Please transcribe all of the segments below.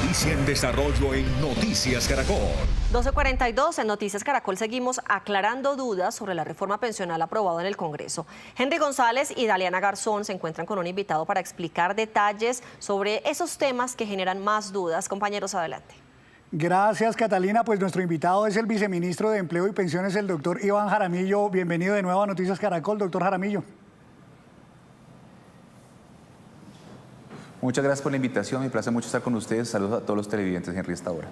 Noticia en desarrollo en Noticias Caracol. 12:42 en Noticias Caracol seguimos aclarando dudas sobre la reforma pensional aprobada en el Congreso. Henry González y Daliana Garzón se encuentran con un invitado para explicar detalles sobre esos temas que generan más dudas. Compañeros, adelante. Gracias, Catalina. Pues nuestro invitado es el viceministro de Empleo y Pensiones, el doctor Iván Jaramillo. Bienvenido de nuevo a Noticias Caracol, doctor Jaramillo. Muchas gracias por la invitación, me placer mucho estar con ustedes. Saludos a todos los televidentes en esta hora.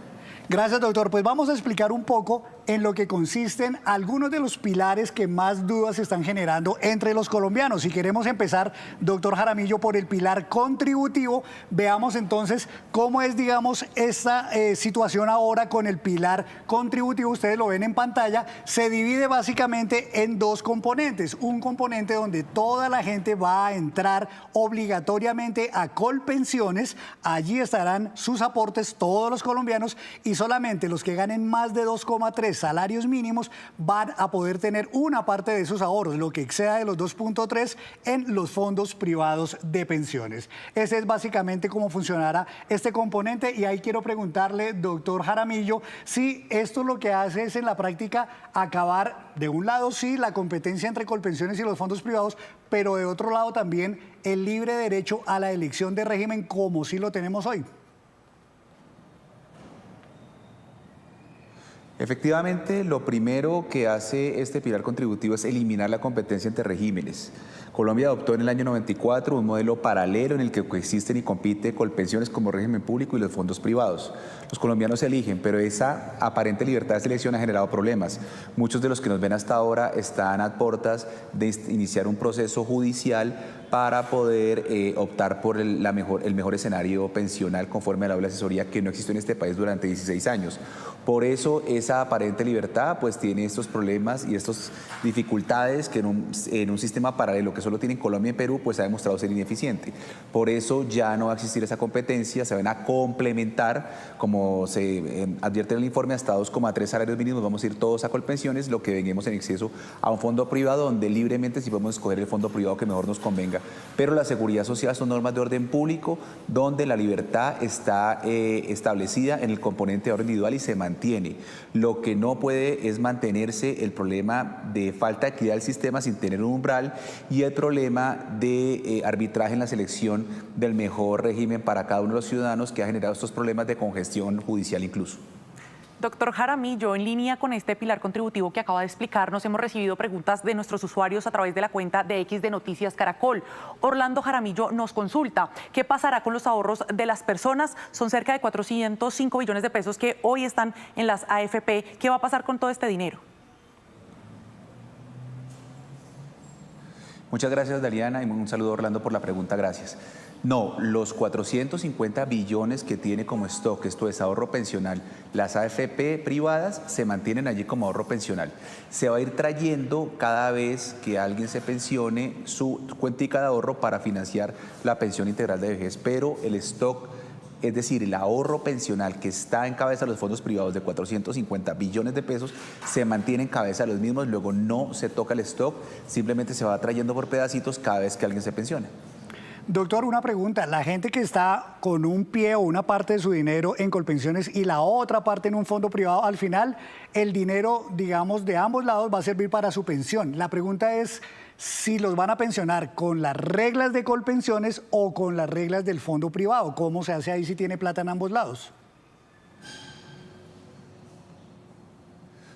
Gracias, doctor. Pues vamos a explicar un poco en lo que consisten algunos de los pilares que más dudas están generando entre los colombianos. Si queremos empezar, doctor Jaramillo, por el pilar contributivo, veamos entonces cómo es, digamos, esta situación ahora con el pilar contributivo. Ustedes lo ven en pantalla, se divide básicamente en dos componentes. Un componente donde toda la gente va a entrar obligatoriamente a Colpensiones. Allí estarán sus aportes, todos los colombianos, y solamente los que ganen más de 2,3 salarios mínimos van a poder tener una parte de sus ahorros, lo que exceda de los 2,3 en los fondos privados de pensiones. Ese es básicamente cómo funcionará este componente, y ahí quiero preguntarle, doctor Jaramillo, si esto lo que hace es en la práctica acabar, de un lado sí, la competencia entre Colpensiones y los fondos privados, pero de otro lado también el libre derecho a la elección de régimen como sí lo tenemos hoy. Efectivamente, lo primero que hace este pilar contributivo es eliminar la competencia entre regímenes. Colombia adoptó en el año 94 un modelo paralelo en el que coexisten y compite Colpensiones como régimen público y los fondos privados. Los colombianos eligen, pero esa aparente libertad de selección ha generado problemas. Muchos de los que nos ven hasta ahora están a puertas de iniciar un proceso judicial para poder optar por el mejor escenario pensional conforme a la doble asesoría que no existió en este país durante 16 años. Por eso esa aparente libertad pues tiene estos problemas y estas dificultades que en un sistema paralelo que solo tienen Colombia y Perú pues ha demostrado ser ineficiente. Por eso ya no va a existir esa competencia, se van a complementar, como se advierte en el informe, hasta 2,3 salarios mínimos vamos a ir todos a Colpensiones, lo que venimos en exceso a un fondo privado donde libremente sí podemos escoger el fondo privado que mejor nos convenga. Pero la seguridad social son normas de orden público donde la libertad está establecida en el componente de ahorro individual y se mantiene. Lo que no puede es mantenerse el problema de falta de equidad del sistema sin tener un umbral y el problema de arbitraje en la selección del mejor régimen para cada uno de los ciudadanos, que ha generado estos problemas de congestión judicial incluso. Doctor Jaramillo, en línea con este pilar contributivo que acaba de explicarnos, hemos recibido preguntas de nuestros usuarios a través de la cuenta de X de Noticias Caracol. Orlando Jaramillo nos consulta, ¿qué pasará con los ahorros de las personas? Son cerca de 405 billones de pesos que hoy están en las AFP. ¿Qué va a pasar con todo este dinero? Muchas gracias, Daliana, y un saludo, Orlando, por la pregunta, gracias. No, los 450 billones que tiene como stock, esto es ahorro pensional, las AFP privadas se mantienen allí como ahorro pensional. Se va a ir trayendo cada vez que alguien se pensione su cuentica de ahorro para financiar la pensión integral de vejez, pero el stock, es decir, el ahorro pensional que está en cabeza de los fondos privados de 450 billones de pesos, se mantiene en cabeza de los mismos, luego no se toca el stock, simplemente se va trayendo por pedacitos cada vez que alguien se pensione. Doctor, una pregunta. La gente que está con un pie o una parte de su dinero en Colpensiones y la otra parte en un fondo privado, al final el dinero, digamos, de ambos lados va a servir para su pensión. La pregunta es si los van a pensionar con las reglas de Colpensiones o con las reglas del fondo privado. ¿Cómo se hace ahí si tiene plata en ambos lados?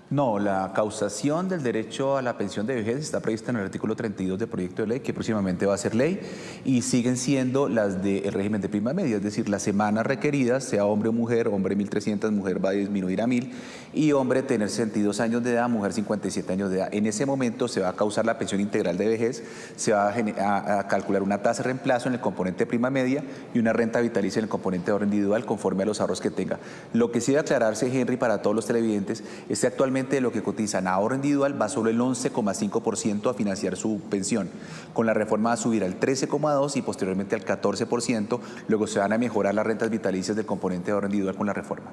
No, la causación del derecho a la pensión de vejez está prevista en el artículo 32 del proyecto de ley, que próximamente va a ser ley, y siguen siendo las del régimen de prima media, es decir, las semanas requeridas, sea hombre o mujer, hombre 1.300, mujer va a disminuir a 1.000, y hombre tener 62 años de edad, mujer 57 años de edad. En ese momento se va a causar la pensión integral de vejez, se va a calcular una tasa de reemplazo en el componente de prima media y una renta vitalicia en el componente de ahorro individual conforme a los ahorros que tenga. Lo que sí debe aclararse, Henry, para todos los televidentes, es que actualmente de lo que cotizan a ahorro individual va solo el 11,5% a financiar su pensión. Con la reforma va a subir al 13,2% y posteriormente al 14%. Luego se van a mejorar las rentas vitalicias del componente de ahorro individual con la reforma.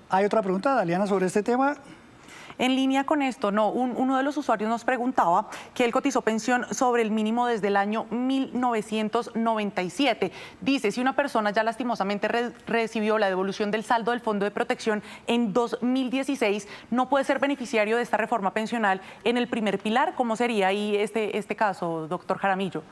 ¿Hay otra pregunta, Daliana, sobre este tema? En línea con esto, uno de los usuarios nos preguntaba que él cotizó pensión sobre el mínimo desde el año 1997. Dice, si una persona ya lastimosamente recibió la devolución del saldo del Fondo de Protección en 2016, no puede ser beneficiario de esta reforma pensional en el primer pilar. ¿Cómo sería ahí este caso, doctor Jaramillo?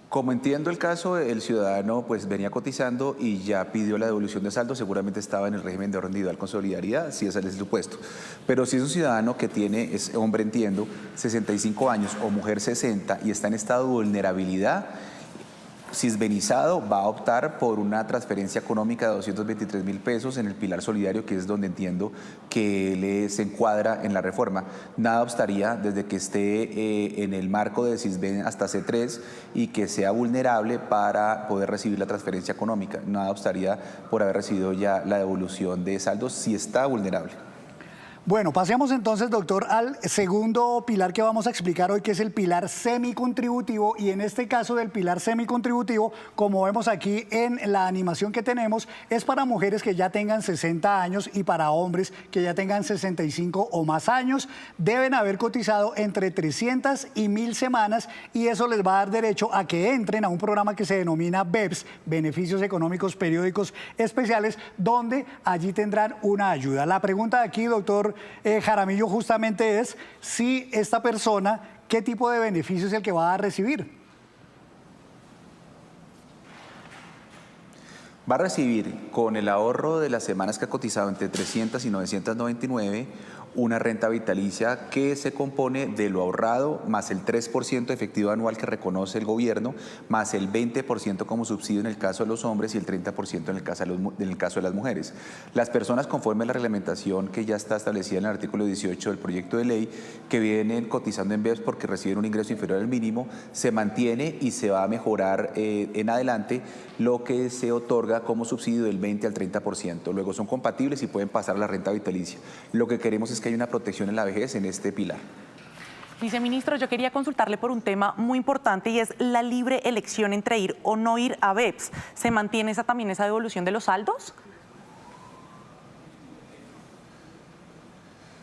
Como entiendo el caso, el ciudadano pues venía cotizando y ya pidió la devolución de saldo, seguramente estaba en el régimen de ahorro individual con solidaridad, si ese es el supuesto. Pero si es un ciudadano que tiene, es hombre entiendo, 65 años o mujer 60 y está en estado de vulnerabilidad, cisbenizado, va a optar por una transferencia económica de 223.000 pesos en el pilar solidario, que es donde entiendo que se encuadra en la reforma. Nada obstaría, desde que esté en el marco de cisben hasta C3 y que sea vulnerable para poder recibir la transferencia económica. Nada obstaría por haber recibido ya la devolución de saldos si está vulnerable. Bueno, pasemos entonces, doctor, al segundo pilar que vamos a explicar hoy, que es el pilar semicontributivo. Y en este caso del pilar semicontributivo, como vemos aquí en la animación que tenemos, es para mujeres que ya tengan 60 años y para hombres que ya tengan 65 o más años. Deben haber cotizado entre 300 y 1.000 semanas y eso les va a dar derecho a que entren a un programa que se denomina BEPS, Beneficios Económicos Periódicos Especiales, donde allí tendrán una ayuda. La pregunta de aquí, doctor Jaramillo, justamente es si esta persona, ¿qué tipo de beneficio es el que va a recibir? Va a recibir, con el ahorro de las semanas que ha cotizado entre 300 y 999, una renta vitalicia que se compone de lo ahorrado más el 3% efectivo anual que reconoce el gobierno, más el 20% como subsidio en el caso de los hombres y el 30% en el caso de las mujeres. Las personas, conforme a la reglamentación que ya está establecida en el artículo 18 del proyecto de ley, que vienen cotizando en BEPS porque reciben un ingreso inferior al mínimo, se mantiene y se va a mejorar en adelante lo que se otorga como subsidio del 20 al 30%. Luego son compatibles y pueden pasar a la renta vitalicia. Lo que queremos es que haya una protección en la vejez en este pilar. Viceministro, yo quería consultarle por un tema muy importante y es la libre elección entre ir o no ir a BEPS. ¿Se mantiene también esa devolución de los saldos?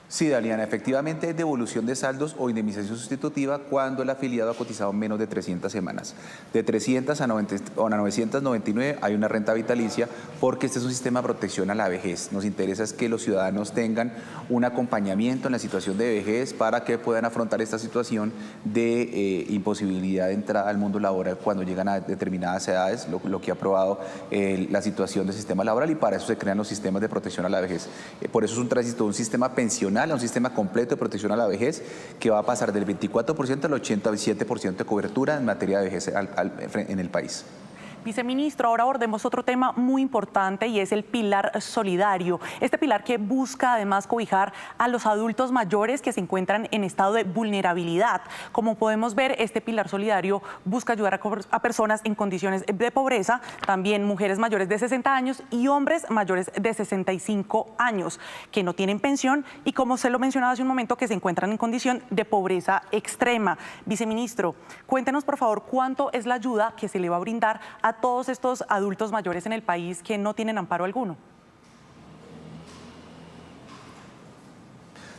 Sí, Daliana, efectivamente hay devolución de saldos o indemnización sustitutiva cuando el afiliado ha cotizado menos de 300 semanas. De 300 a 999 hay una renta vitalicia porque este es un sistema de protección a la vejez. Nos interesa es que los ciudadanos tengan un acompañamiento en la situación de vejez para que puedan afrontar esta situación de imposibilidad de entrada al mundo laboral cuando llegan a determinadas edades, lo que ha aprobado la situación del sistema laboral, y para eso se crean los sistemas de protección a la vejez. Por eso es un tránsito de un sistema pensional a un sistema completo de protección a la vejez que va a pasar del 24% al 87% de cobertura en materia de vejez en el país. Viceministro, ahora abordemos otro tema muy importante y es el pilar solidario. Este pilar que busca además cobijar a los adultos mayores que se encuentran en estado de vulnerabilidad. Como podemos ver, este pilar solidario busca ayudar a personas en condiciones de pobreza, también mujeres mayores de 60 años y hombres mayores de 65 años que no tienen pensión y, como se lo mencionaba hace un momento, que se encuentran en condición de pobreza extrema. Viceministro, cuéntenos por favor cuánto es la ayuda que se le va a brindar a todos estos adultos mayores en el país que no tienen amparo alguno.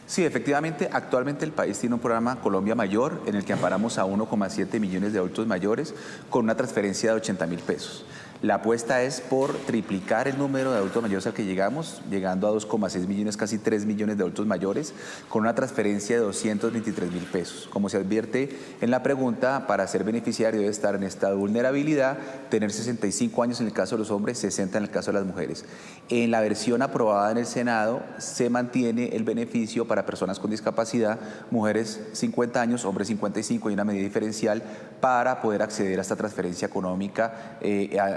Sí, efectivamente, actualmente el país tiene un programa Colombia Mayor en el que amparamos a 1,7 millones de adultos mayores con una transferencia de 80.000 pesos. La apuesta es por triplicar el número de adultos mayores al que llegamos, llegando a 2,6 millones, casi 3 millones de adultos mayores, con una transferencia de 223.000 pesos. Como se advierte en la pregunta, para ser beneficiario debe estar en estado de vulnerabilidad, tener 65 años en el caso de los hombres, 60 en el caso de las mujeres. En la versión aprobada en el Senado se mantiene el beneficio para personas con discapacidad, mujeres 50 años, hombres 55, y una medida diferencial para poder acceder a esta transferencia económica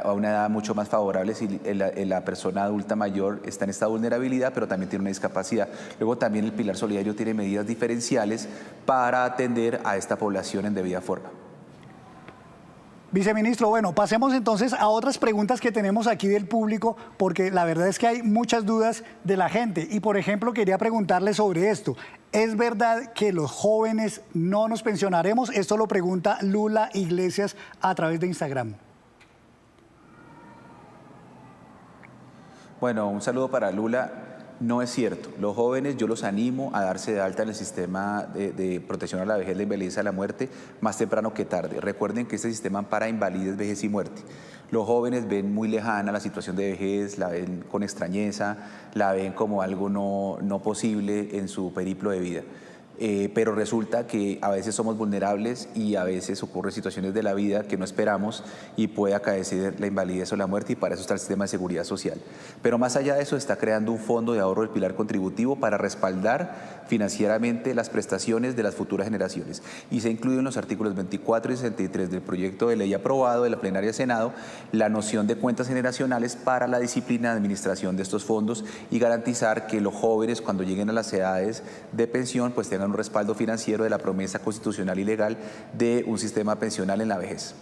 a una edad mucho más favorable si la persona adulta mayor está en esta vulnerabilidad, pero también tiene una discapacidad. Luego también el pilar solidario tiene medidas diferenciales para atender a esta población en debida forma. Viceministro, bueno, pasemos entonces a otras preguntas que tenemos aquí del público, porque la verdad es que hay muchas dudas de la gente. Y, por ejemplo, quería preguntarle sobre esto. ¿Es verdad que los jóvenes no nos pensionaremos? Esto lo pregunta Lula Iglesias a través de Instagram. Bueno, un saludo para Lula. No es cierto. Los jóvenes yo los animo a darse de alta en el sistema de protección a la vejez, la invalidez, a la muerte, más temprano que tarde. Recuerden que este sistema ampara invalidez, vejez y muerte. Los jóvenes ven muy lejana la situación de vejez, la ven con extrañeza, la ven como algo no posible en su periplo de vida. Pero resulta que a veces somos vulnerables y a veces ocurren situaciones de la vida que no esperamos y puede acaecer la invalidez o la muerte, y para eso está el sistema de seguridad social. Pero más allá de eso, está creando un fondo de ahorro del pilar contributivo para respaldar financieramente las prestaciones de las futuras generaciones. Y se incluye en los artículos 24 y 63 del proyecto de ley aprobado de la plenaria del Senado la noción de cuentas generacionales para la disciplina de administración de estos fondos y garantizar que los jóvenes, cuando lleguen a las edades de pensión, pues tengan un respaldo financiero de la promesa constitucional y legal de un sistema pensional en la vejez.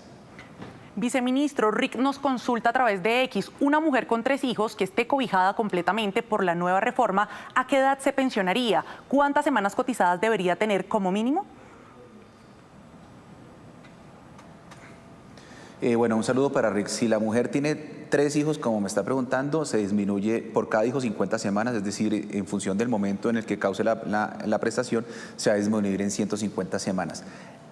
Viceministro, Rick nos consulta a través de X, una mujer con 3 hijos que esté cobijada completamente por la nueva reforma, ¿a qué edad se pensionaría? ¿Cuántas semanas cotizadas debería tener como mínimo? Bueno, un saludo para Rick. Si la mujer tiene 3 hijos, como me está preguntando, se disminuye por cada hijo 50 semanas, es decir, en función del momento en el que cause la prestación, se va a disminuir en 150 semanas.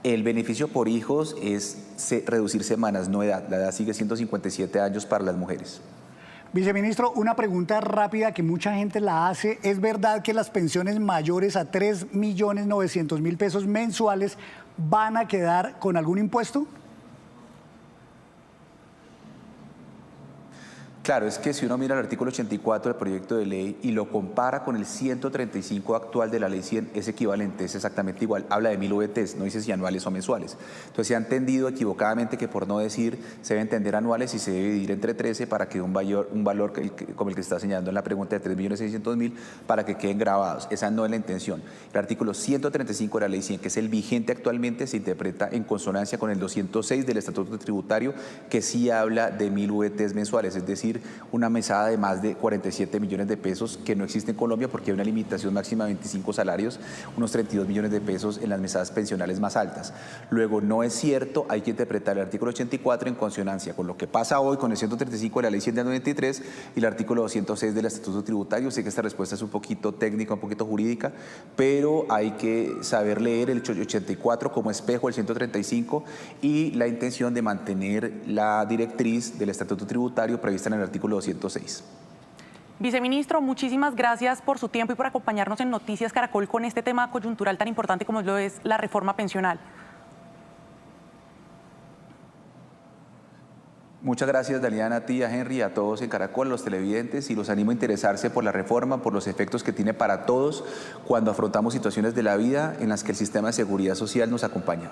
El beneficio por hijos es reducir semanas, no edad. La edad sigue siendo 57 años para las mujeres. Viceministro, una pregunta rápida que mucha gente la hace. ¿Es verdad que las pensiones mayores a 3.900.000 pesos mensuales van a quedar con algún impuesto? Claro, es que si uno mira el artículo 84 del proyecto de ley y lo compara con el 135 actual de la ley 100, es equivalente, es exactamente igual. Habla de 1.000 VTs, no dice si anuales o mensuales. Entonces se ha entendido equivocadamente que, por no decir, se debe entender anuales y se debe dividir entre 13 para que un valor como el que está señalando en la pregunta de 3.600.000 para que queden grabados. Esa no es la intención. El artículo 135 de la ley 100, que es el vigente actualmente, se interpreta en consonancia con el 206 del Estatuto Tributario, que sí habla de 1.000 VTs mensuales, es decir, una mesada de más de 47 millones de pesos que no existe en Colombia porque hay una limitación máxima de 25 salarios, unos 32 millones de pesos en las mesadas pensionales más altas. Luego, no es cierto, hay que interpretar el artículo 84 en consonancia con lo que pasa hoy con el 135 de la ley 100 del 93 y el artículo 206 del Estatuto Tributario. Sé que esta respuesta es un poquito técnica, un poquito jurídica, pero hay que saber leer el 84 como espejo del 135 y la intención de mantener la directriz del Estatuto Tributario prevista en el artículo 206. Viceministro, muchísimas gracias por su tiempo y por acompañarnos en Noticias Caracol con este tema coyuntural tan importante como lo es la reforma pensional. Muchas gracias, Daliana, a ti, a Henry, a todos en Caracol, a los televidentes, y los animo a interesarse por la reforma, por los efectos que tiene para todos cuando afrontamos situaciones de la vida en las que el sistema de seguridad social nos acompaña.